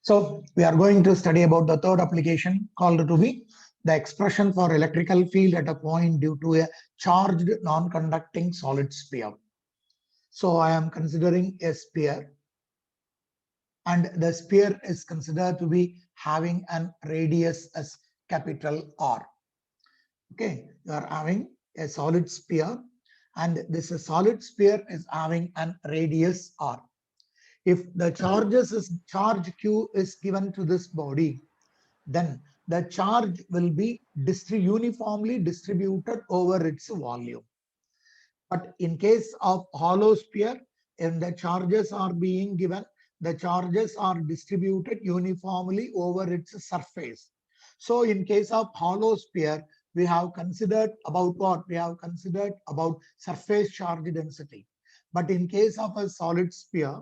So we are going to study about the third application called to be the expression for electrical field at a point due to a charged non-conducting solid sphere. So I am considering a sphere, and the sphere is considered to be having an radius as capital R. Okay, you are having a solid sphere, and this solid sphere is having an radius R. If the charge Q is given to this body, then the charge will be uniformly distributed over its volume. But in case of hollow sphere, if the charges are being given, the charges are distributed uniformly over its surface. So in case of hollow sphere, we have considered about what? We have considered about surface charge density. But in case of a solid sphere,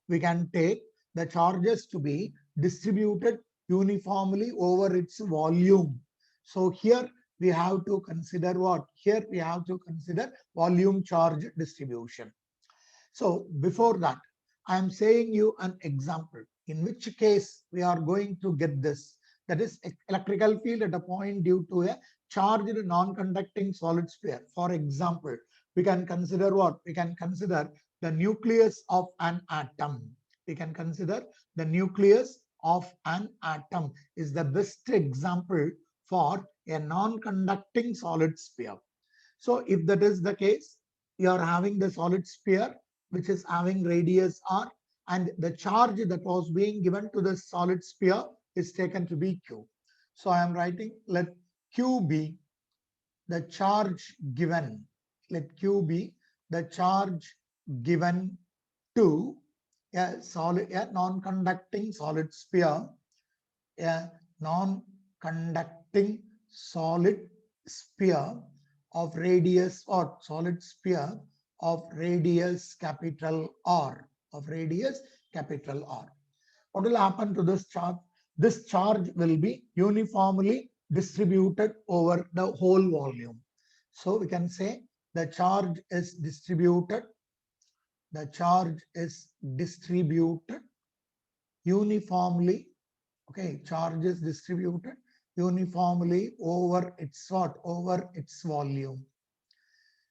we can take the charges to be distributed uniformly over its volume. So here we have to consider what? Here we have to consider volume charge distribution. So before that, I am saying you an example in which case we are going to get this. That is electrical field at a point due to a charged non-conducting solid sphere. For example, we can consider what? We can consider the nucleus of an atom. We can consider the nucleus of an atom is the best example for a non-conducting solid sphere. So if that is the case, you are having the solid sphere which is having radius r, and the charge that was being given to the solid sphere is taken to be Q. So I am writing, let Q be the charge given. Let Q be the charge given to a non-conducting solid sphere, a non-conducting solid sphere of radius or solid sphere of radius capital R, of radius capital R. What will happen to this charge? This charge will be uniformly distributed over the whole volume. So we can say the charge is distributed. The charge is distributed uniformly. Okay, charge is distributed uniformly over its what? Over its volume.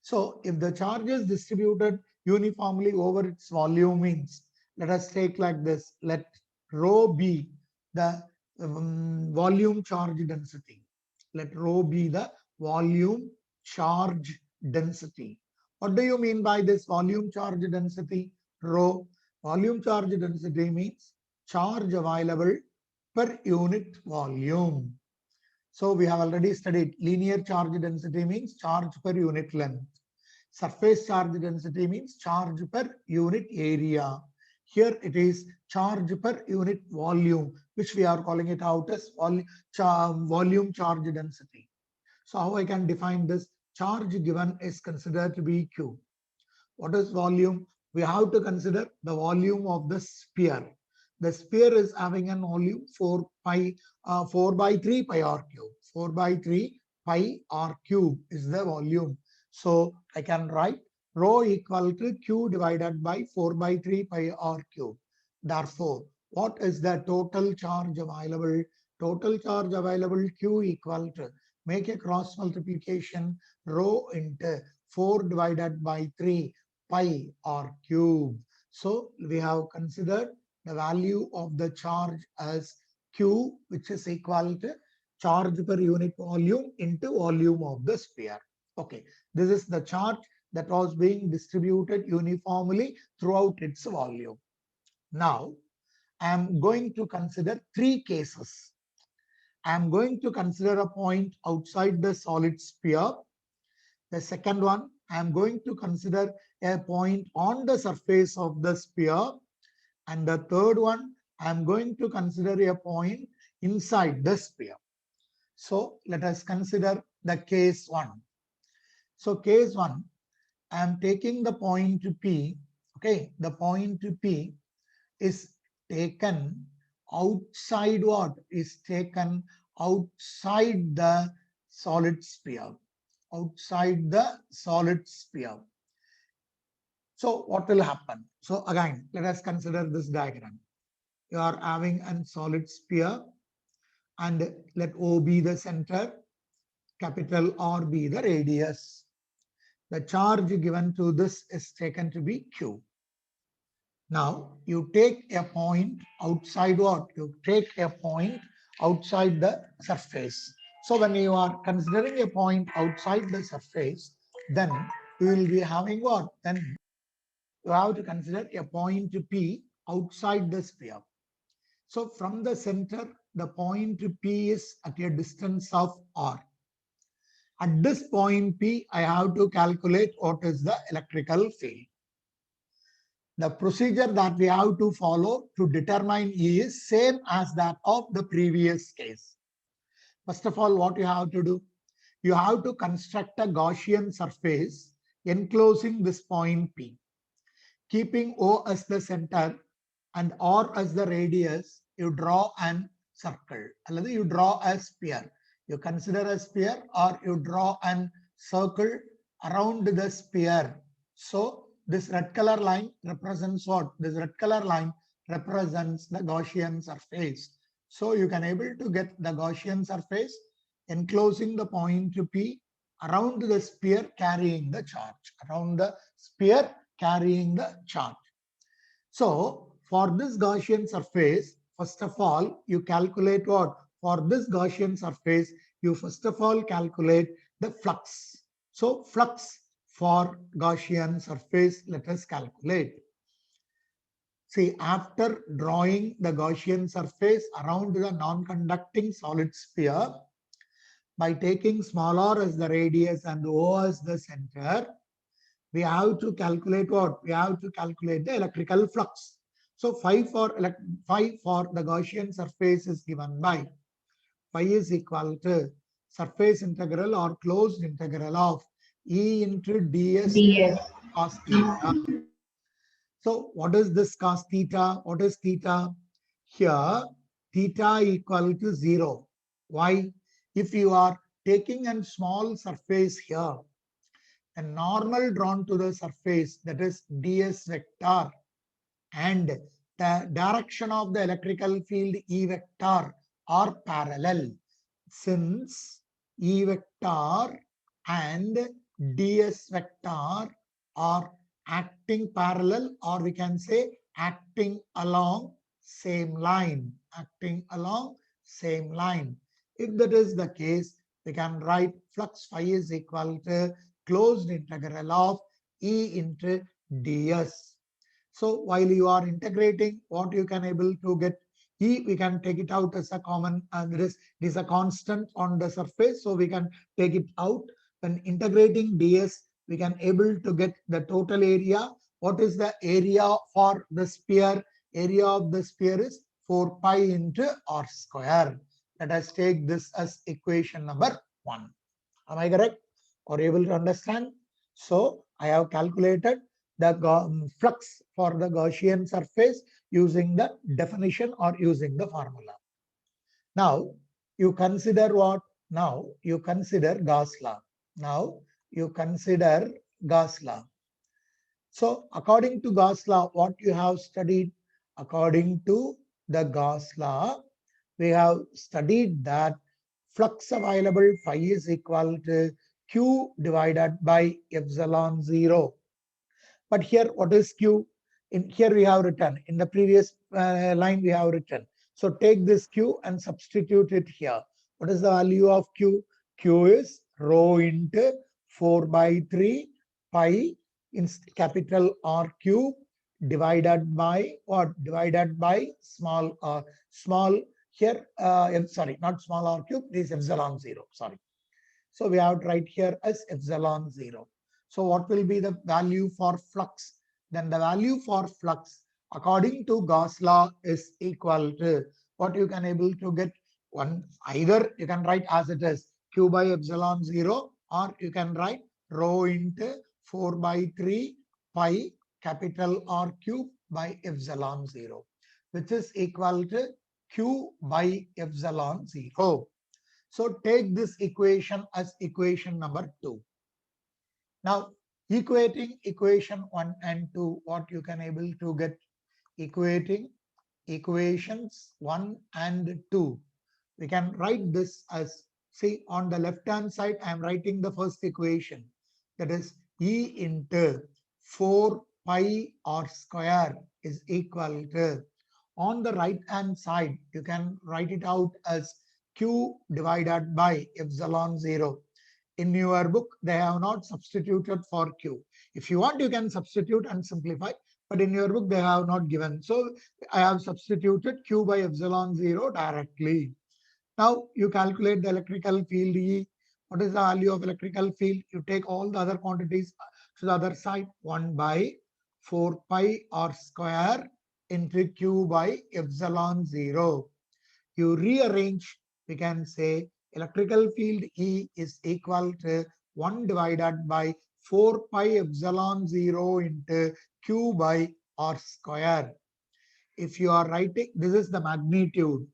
So if the charge is distributed uniformly over its volume means, let us take like this, let rho be the volume charge density. Let rho be the volume charge density. What do you mean by this volume charge density? Rho. Volume charge density means charge available per unit volume. So we have already studied linear charge density means charge per unit length. Surface charge density means charge per unit area. Here it is charge per unit volume, which we are calling it out as volume charge density. So how I can define this? Charge given is considered to be Q. What is volume? We have to consider the volume of the sphere. The sphere is having an volume 4 by 3 pi r cube. 4 by 3 pi r cube is the volume. So I can write rho equal to Q divided by 4 by 3 pi r cube. Therefore, what is the total charge available? Total charge available Q equal to, make a cross multiplication, rho into 4 divided by 3 pi r cube. So we have considered the value of the charge as Q, which is equal to charge per unit volume into volume of the sphere. Okay, this is the charge that was being distributed uniformly throughout its volume. Now, I am going to consider three cases. I am going to consider a point outside the solid sphere. The second one, I am going to consider a point on the surface of the sphere. And the third one, I am going to consider a point inside the sphere. So let us consider the case one. So case one, I am taking the point P. Okay, the point P is taken outside what? Is taken outside the solid sphere. Outside the solid sphere. So what will happen? So again, let us consider this diagram. you are having a solid sphere, and let O be the center, capital R be the radius. The charge given to this is taken to be Q. Now you take a point outside what? You take a point outside the surface. So when you are considering a point outside the surface, then you will be having what? Then you have to consider a point P outside the sphere. So from the center, the point P is at a distance of R. At this point P, I have to calculate what is the electrical field. The procedure that we have to follow to determine E is same as that of the previous case. First of all, what you have to do? You have to construct a Gaussian surface enclosing this point P. Keeping O as the center and R as the radius, you draw an circle. Or you draw a sphere. You consider a sphere or you draw an circle around the sphere. So this red color line represents what? This red color line represents the Gaussian surface. So you can able to get the Gaussian surface enclosing the point P around the sphere carrying the charge. Around the sphere carrying the charge. So for this Gaussian surface, first of all, you calculate what? For this Gaussian surface, you first of all calculate the flux. So flux for Gaussian surface, let us calculate. See, after drawing the Gaussian surface around the non-conducting solid sphere, by taking small r as the radius and O as the center, we have to calculate what? We have to calculate the electrical flux. So phi for the Gaussian surface is given by phi is equal to surface integral or closed integral of E into ds cos theta. So what is this cos theta? What is theta? Here theta equal to 0. Why? If you are taking a small surface here, a normal drawn to the surface, that is ds vector, and the direction of the electrical field E vector are parallel. Since E vector and ds vector are acting parallel, or we can say acting along same line, acting along same line. If that is the case, we can write flux phi is equal to closed integral of E into ds. So while you are integrating, what you can able to get E, we can take it out as a common, and it is a constant on the surface, so we can take it out. When integrating ds, we can able to get the total area. What is the area for the sphere? Area of the sphere is 4 pi into r square. Let us take this as equation number 1. Am I correct? Are you able to understand? So I have calculated the flux for the Gaussian surface using the definition or using the formula. Now you consider what? Now you consider Gauss law. Now you consider Gauss law. So according to Gauss law, what you have studied? According to the Gauss law, we have studied that flux available phi is equal to Q divided by epsilon 0. But here, what is Q? In here we have written, in the previous line we have written. So take this Q and substitute it here. What is the value of Q? Q is rho into 4 by 3 pi in capital R cube divided by what? Divided by small here, sorry, not small r cube, this is epsilon 0, sorry. So we have to write here as epsilon 0. So what will be the value for flux? Then the value for flux according to Gauss law is equal to what you can able to get one. Either you can write as it is Q by epsilon 0, or you can write rho into 4 by 3 pi capital R cube by epsilon 0, which is equal to Q by epsilon 0. So take this equation as equation number 2. Now equating equation 1 and 2, what you can able to get? Equating equations 1 and 2. We can write this as, see, on the left hand side, I am writing the first equation, that is E into 4 pi r square is equal to, on the right hand side, you can write it out as Q divided by epsilon 0. In your book, they have not substituted for Q. If you want, you can substitute and simplify, but in your book, they have not given. So I have substituted Q by epsilon 0 directly. Now you calculate the electrical field E. What is the value of electrical field? You take all the other quantities to the other side. 1 by 4 pi r square into Q by epsilon 0. You rearrange, we can say electrical field E is equal to 1 divided by 4 pi epsilon 0 into Q by r square. If you are writing, this is the magnitude.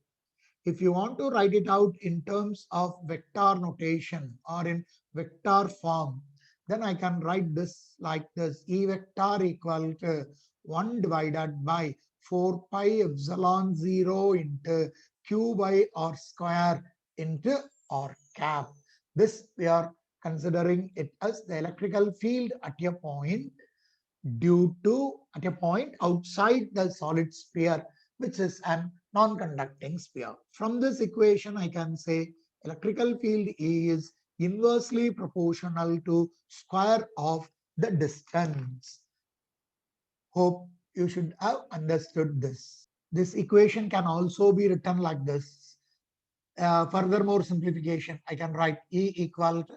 If you want to write it out in terms of vector notation or in vector form, then I can write this like this: E vector equal to 1 divided by 4 pi epsilon 0 into Q by r square into r cap. This we are considering it as the electrical field at a point at a point outside the solid sphere, which is an non-conducting sphere. From this equation, I can say electrical field E is inversely proportional to square of the distance. Hope you should have understood this. This equation can also be written like this. Furthermore simplification, I can write E equal to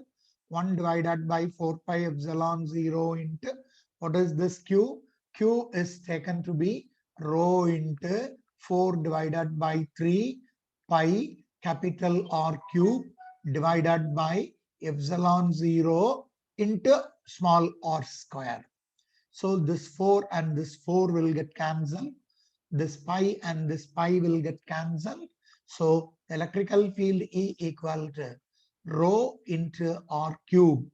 1 divided by 4 pi epsilon 0 into, what is this Q? Q is taken to be rho into 4 divided by 3 pi capital R cube divided by epsilon 0 into small r square. So this 4 and this 4 will get cancelled. This pi and this pi will get cancelled. So electrical field E equal to rho into r cube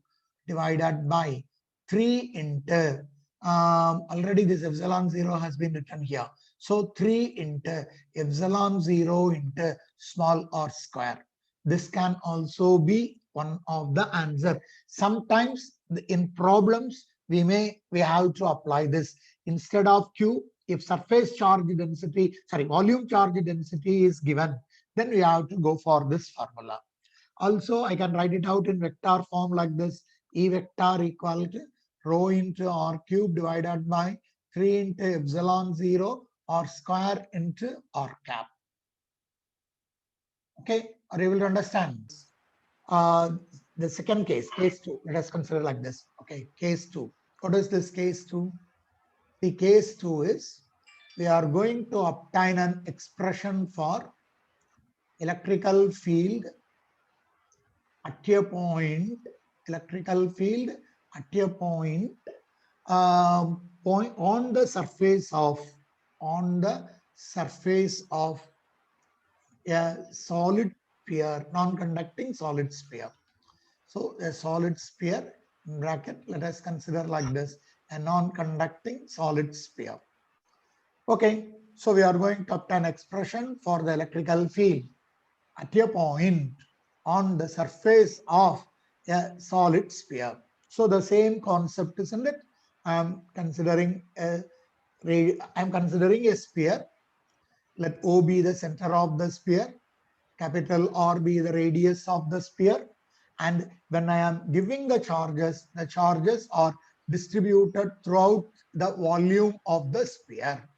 divided by 3 into, already this epsilon 0 has been written here. So 3 into epsilon 0 into small r square. This can also be one of the answer. Sometimes in problems, we have to apply this. Instead of Q, if surface charge density, volume charge density is given, then we have to go for this formula. Also, I can write it out in vector form like this: E vector equal to rho into r cube divided by 3 into epsilon 0 r square into r cap. Okay, are you able to understand? The second case 2, let us consider like this. Okay, case 2. What is this case 2? The case 2 is, we are going to obtain an expression for electrical field at a point, point on the surface of a solid sphere, non-conducting solid sphere. So a solid sphere, in bracket, let us consider like this, a non-conducting solid sphere. Okay, so we are going to obtain expression for the electrical field at a point on the surface of a solid sphere. So the same concept, isn't it? I am considering a sphere. Let O be the center of the sphere, capital R be the radius of the sphere, and when I am giving the charges are distributed throughout the volume of the sphere.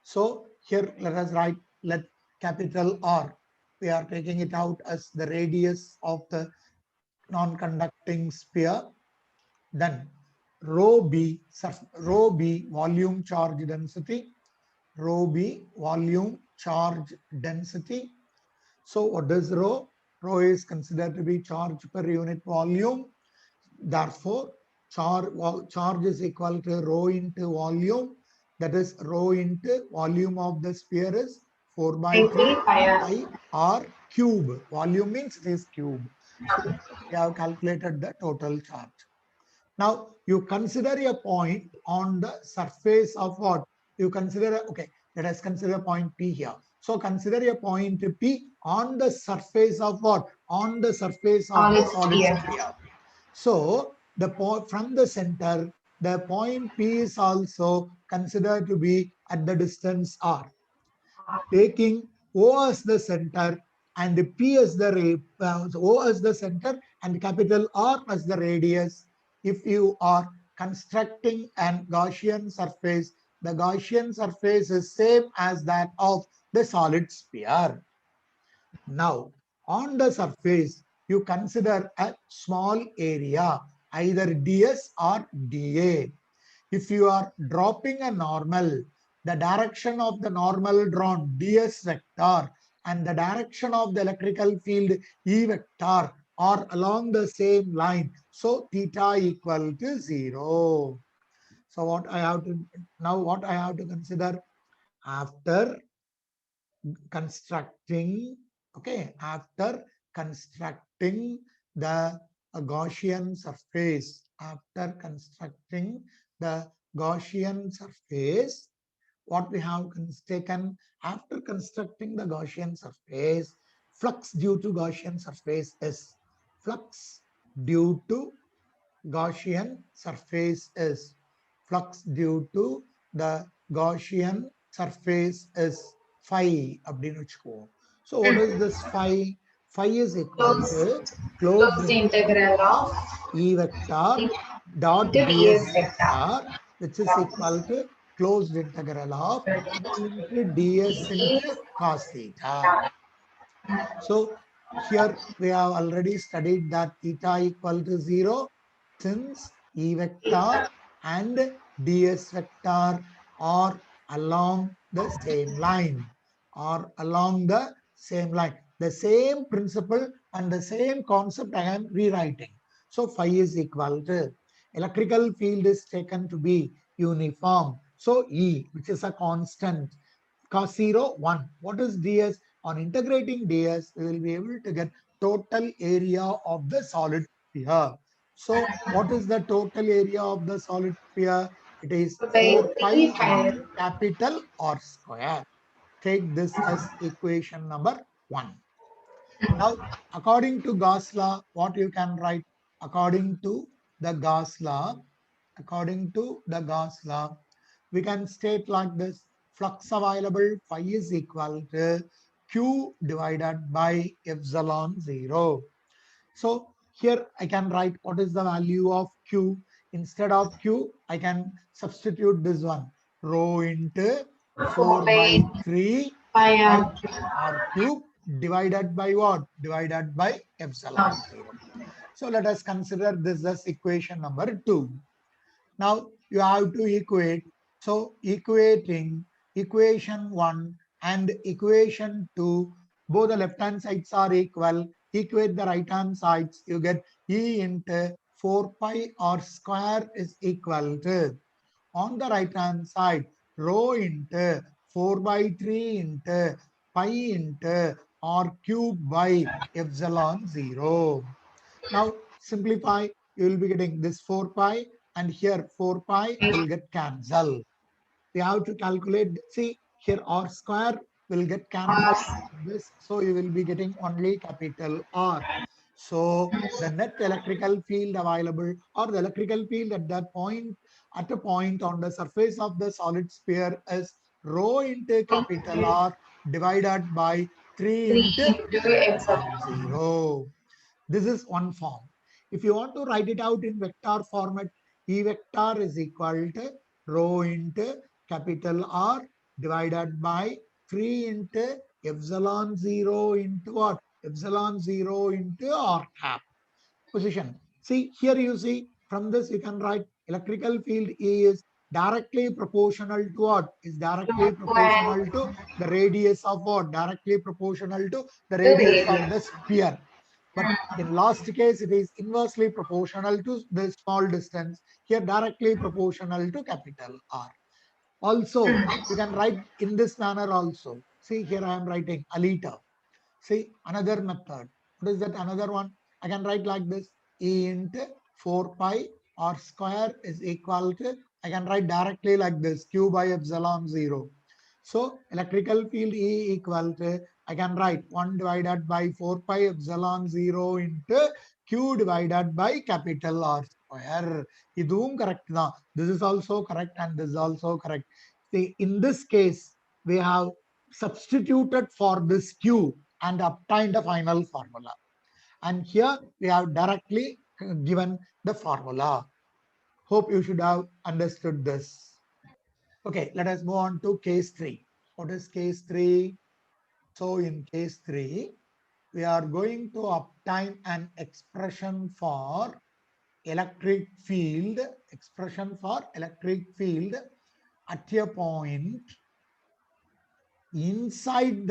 So here let us write, let capital R, we are taking it out as the radius of the non-conducting sphere. Then rho B volume charge density, So what is rho? Rho is considered to be charge per unit volume. Therefore, charge is equal to rho into volume. That is rho into volume of the sphere is 4 by 3 pi r cube. Volume means it is cube. So we have calculated the total charge. Now you consider a point on the surface of what? You consider, okay, Let us consider point P here. So consider a point P on the surface of what? On the surface of the solid solid sphere. sphere. So the point from the center, the point P is also considered to be at the distance R. Taking O as the center and P as the O as the center and capital R as the radius. If you are constructing an Gaussian surface, the Gaussian surface is same as that of the solid sphere. Now, on the surface, you consider a small area, either ds or dA. If you are dropping a normal, the direction of the normal drawn ds vector and the direction of the electrical field E vector are along the same line. So theta equal to 0. So what I have to now what I have to consider after constructing, okay, after constructing the Gaussian surface, after constructing the Gaussian surface, what we have taken after constructing the Gaussian surface, flux due to Gaussian surface is flux due to Gaussian surface is flux due to the Gaussian surface is phi. So what is this phi? Phi is equal to closed Close the integral of E vector dot into ds ds vector. vector, which is equal to closed integral of E into ds into cos theta. So here we have already studied that theta equal to 0 since E vector and ds vector are along the same line, or along the same line. The same principle and the same concept I am rewriting. So phi is equal to electrical field is taken to be uniform. So E, which is a constant, cos 0, 1. What is ds? On integrating ds, we will be able to get total area of the solid sphere. So what is the total area of the solid sphere? It is So by 4 pi 3 into final capital R square. Take this as equation number 1. Now, according to Gauss law, what you can write? According to the Gauss law, according to the Gauss law, we can state like this: flux available phi is equal to Q divided by epsilon 0. So here I can write what is the value of Q. Instead of Q, I can substitute this one, rho into 4 4 by by 3 pi pi r r cube divided by what? Divided by epsilon 0. So let us consider this as equation number 2. Now you have to equate. So equating equation 1 and equation 2, both the left hand sides are equal. Equate the right hand sides, you get E into 4 pi r square is equal to, on the right hand side, rho into 4 by 3 into pi into r cube by epsilon 0. Now simplify, you will be getting this 4 pi, and here 4 pi will get cancelled. We have to calculate, see here r square will get r. cancelled this, so you will be getting only capital R. So the net electrical field available, or the electrical field at that point, at a point on the surface of the solid sphere, is rho into capital R divided by 3 3 into into epsilon. epsilon 0. This is one form. If you want to write it out in vector format, E vector is equal to rho into capital R divided by 3 into epsilon 0 into what? Epsilon 0 into R cap. Position. See, here you see, from this you can write electrical field E is directly proportional to what? Is directly proportional to the radius of what? Directly proportional to the The radius of radius. the sphere. But in last case, it is inversely proportional to the small distance. Here, directly proportional to capital R. Also, you can write in this manner also. See, here I am writing a liter. See, another method. What is that another one? I can write like this. E into 4 pi r square is equal to, I can write directly like this, Q by epsilon 0. So electrical field E equal to, I can write 1 divided by 4 pi epsilon 0 into Q divided by capital R square. இதுவும் correct தான். This is also correct and this is also correct. See, in this case, we have substituted for this Q and obtained a final formula. And here we have directly given the formula. Hope you should have understood this. Okay, let us move on to case 3. What is case 3? So in case 3, we are going to obtain an expression for electric field, at a point inside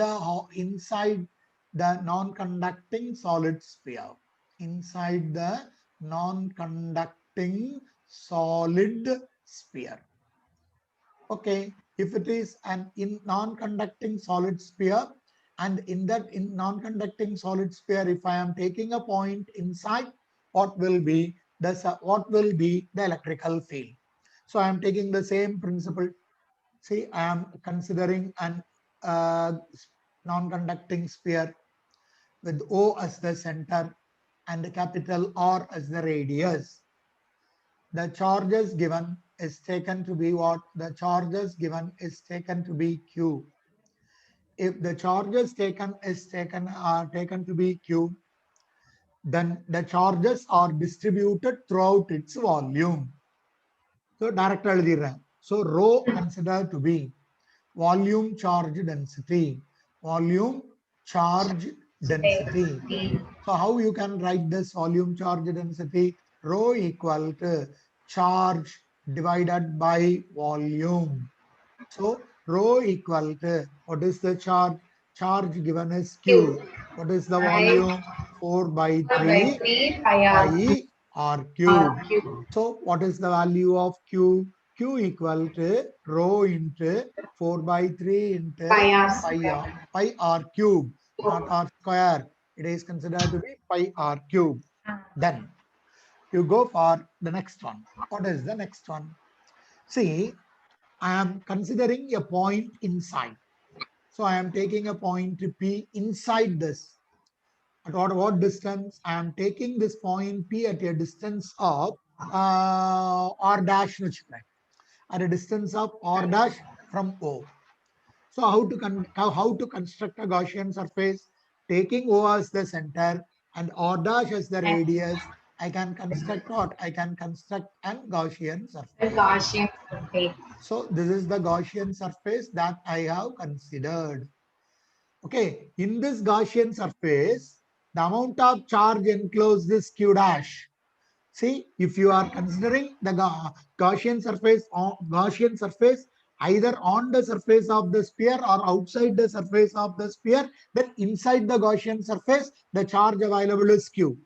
the non-conducting solid sphere. Inside the non-conducting solid sphere. Okay, if it is an non-conducting solid sphere, and in that non-conducting solid sphere, if I am taking a point inside, what will be the electrical field? So I am taking the same principle. See, I am considering an non-conducting sphere with O as the center and capital R as the radius. The charges given is taken to be what? The charges given is taken to be Q. If the charges are taken to be Q, then the charges are distributed throughout its volume. So direct எழுதிறேன். So rho considered to be volume charge density. Volume charge density. So how you can write this volume charge density? Rho equal to charge divided by volume. So rho equal to, what is the charge? Charge given is Q. What is the volume? 4 by 3 pi r cube. So what is the value of Q? Q equal to rho into 4 by 3 into pi r cube, not r square. It is considered to be pi r cube. Then you go for the next one. What is the next one? See, I am considering a point inside. So I am taking a point P inside this. At what distance? I am taking this point P at a distance of R dash, at a distance of R dash from O. So how to construct a Gaussian surface? Taking O as the center and R dash as the radius, I can construct what? I can construct an Gaussian surface. So this is the Gaussian surface that I have considered. Okay, in this Gaussian surface, the amount of charge enclosed is Q dash. See, if you are considering the Gaussian surface either on the surface of the sphere or outside the surface of the sphere, then inside the Gaussian surface, the charge available is Q.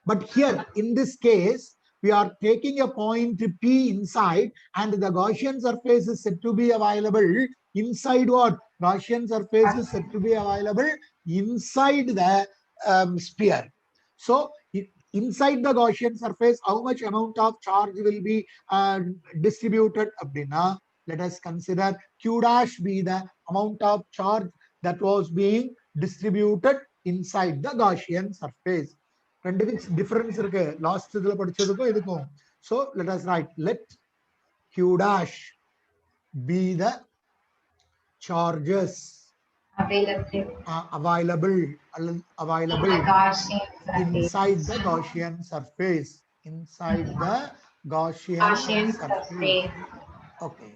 But here, in this case, we are taking a point P inside and the Gaussian surface is said to be available inside what? Gaussian surface is said to be available inside the sphere. So inside the Gaussian surface, how much amount of charge will be distributed? Abdina, let us consider Q dash be the amount of charge that was being distributed inside the Gaussian surface. Difference last so let us write, let Q dash be the charges available inside the Gaussian surface. Okay.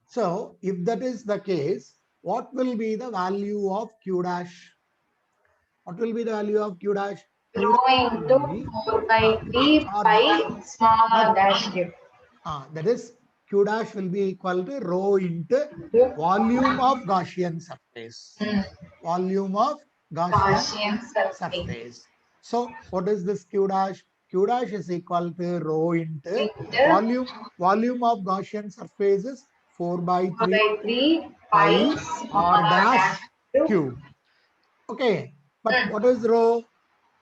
So if that is the case, what will be the value of Q dash? What will be the value of Q dash? Rho into 4 by 3 pi small dash cube. That is, Q dash will be equal to rho into volume of Gaussian surface. Volume of Gaussian surface. So what is this Q dash? Q dash is equal to rho into volume of Gaussian surface is 4 by 3 pi r dash cube. Okay, but what is rho?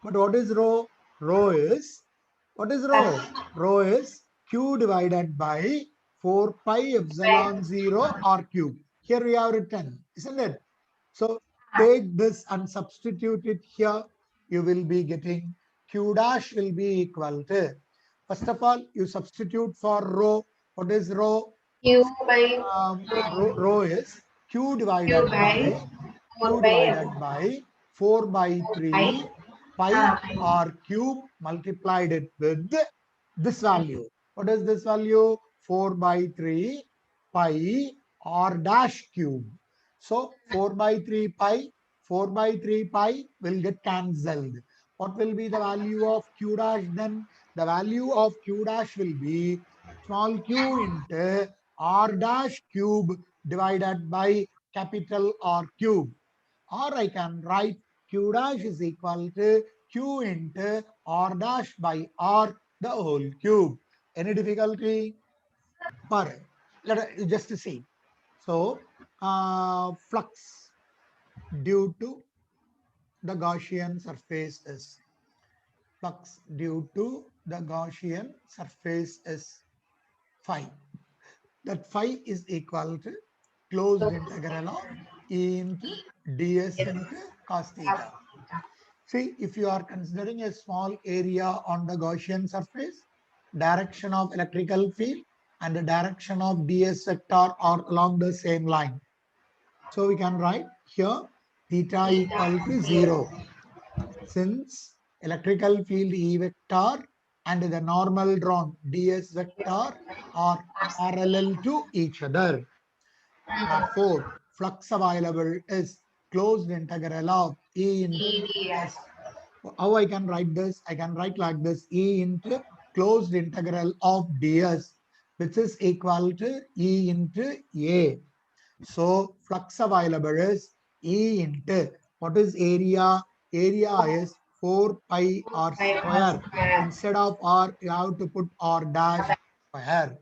What is rho? Rho is, what is rho? Rho is Q divided by 4 pi epsilon 0 r cube. here we have written, isn't it? So take this and substitute it here. You will be getting Q dash will be equal to, first of all, you substitute for rho. What is rho? Q by Rho is Q Q divided by by 4 by 4 by I. 3 pi r cube multiplied it with this value. What is this value? 4 by 3 pi r dash cube. So 4 by 3 pi, 4 by 3 pi will get cancelled. What will be the value of q dash then? The value of q dash will be small q into r dash cube divided by capital R cube. Or I can write q dash is equal to q into r dash by r the whole cube. Any difficulty? Alright, let us just see. So, flux due to the Gaussian surface is phi. That phi is equal to closed integral of E into ds into cos theta. See, if you are considering a small area on the Gaussian surface, direction of electrical field and the direction of ds vector are along the same line. So we can write here theta equal to 0. Since electrical field E vector and the normal drawn ds vector are parallel to each other. Therefore, flux available is closed integral of E into ds. How I can write this? I can write like this: E into closed integral of ds, which is equal to E into A. So flux available is E into, what is area? Area is 4 pi r square. Instead of r, you have to put r dash square.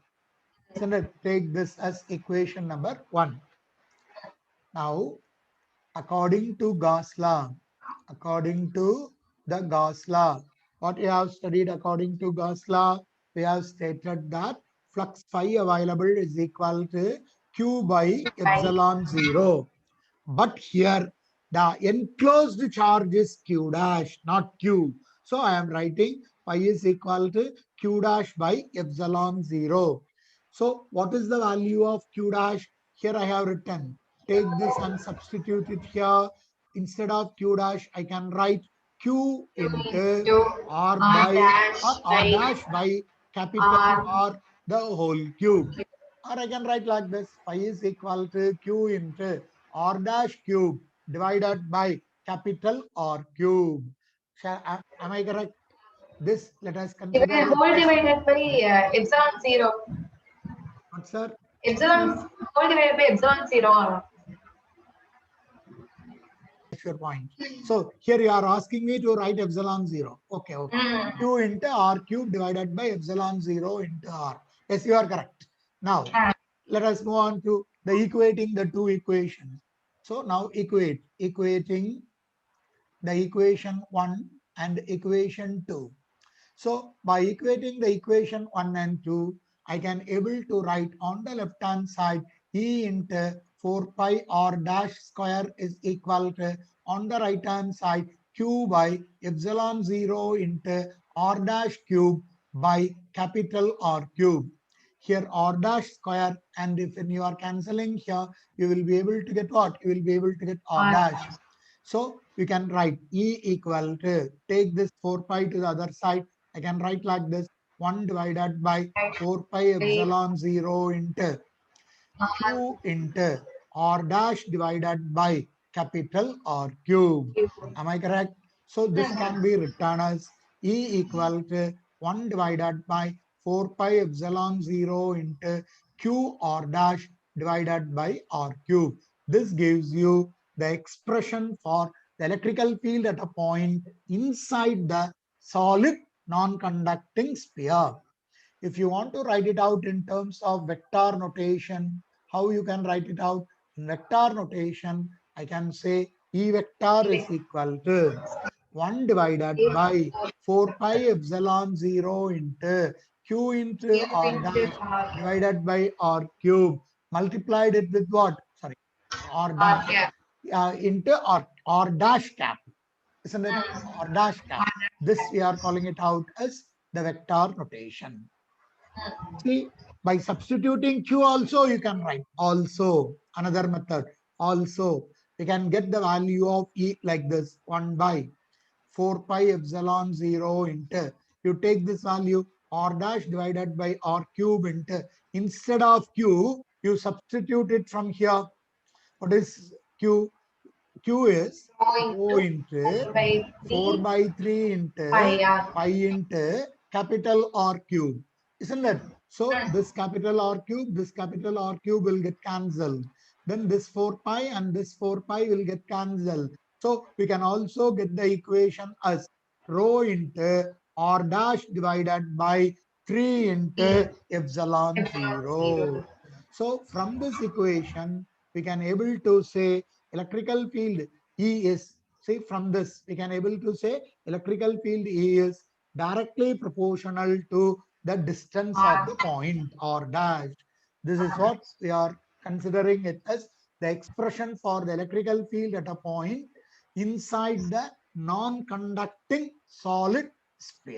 So let's take this as equation number 1. Now, according to Gauss law, according to the Gauss law, what we have studied according to Gauss law, we have stated that flux phi available is equal to Q by epsilon 0. But here the enclosed charge is Q dash, not Q. So I am writing phi is equal to Q dash by epsilon 0. So what is the value of Q dash? Here I have written. Take this and substitute it here. Instead of Q dash, I can write Q into R by R dash by capital R the whole cube. Or I can write like this. Phi is equal to Q into R dash cube divided by capital R cube. Am I correct? This, let us consider it Whole as divided by epsilon 0. what, sir? Epsilon whole divided by epsilon 0. Your point. So here you are asking me to write epsilon 0. Okay, okay. Q into R cube divided by epsilon 0 into R. Yes, you are correct. Now, let us move on to the equating the two equations. So now equating the equation 1 and equation 2. So by equating the equation 1 and 2, I can able to write on the left hand side E into 4 pi r dash square is equal to, on the right hand side, Q by epsilon 0 into r dash cube by capital R cube. Here r dash square, and if you are cancelling here, you will be able to get what? You will be able to get r dash. So you can write E equal to, take this 4 pi to the other side. I can write like this: 1 divided by 4 pi epsilon 0 into Q into R dash divided by capital R cube. Am I correct? So this can be written as E equal to 1 divided by 4 pi epsilon 0 into Q R dash divided by R cube. This gives you the expression for the electrical field at a point inside the solid non-conducting sphere. If you want to write it out in terms of vector notation, how you can write it out? In vector notation, I can say E vector is equal to 1 divided by 4 pi epsilon 0 into Q into R dash divided by R cube, multiplied it with what? Sorry, R dash Yeah. into R dash cap, isn't it? Mm. R dash cap. This we are calling it out as the vector notation. See, by substituting q also you can write also, another method. Also, we can get the value of E like this, 1 by 4 pi epsilon 0 into, you take this value r dash divided by r cube into, instead of q, you substitute it from here. What is q? Q is Rho O into into 4 by 4 3 by 3 into pi r. pi into capital R cube, isn't it? So this capital R cube, this capital R cube will get cancelled. Then this 4 pi and this 4 pi will get cancelled. So we can also get the equation as rho into R dash divided by 3 into epsilon Epsilon 0. 0. So from this equation, we can able to say electrical field E is, see from this, we can able to say electrical field E is directly proportional to the distance of R. the point or dash. This is what we are considering it as the expression for the electrical field at a point inside the non-conducting solid sphere.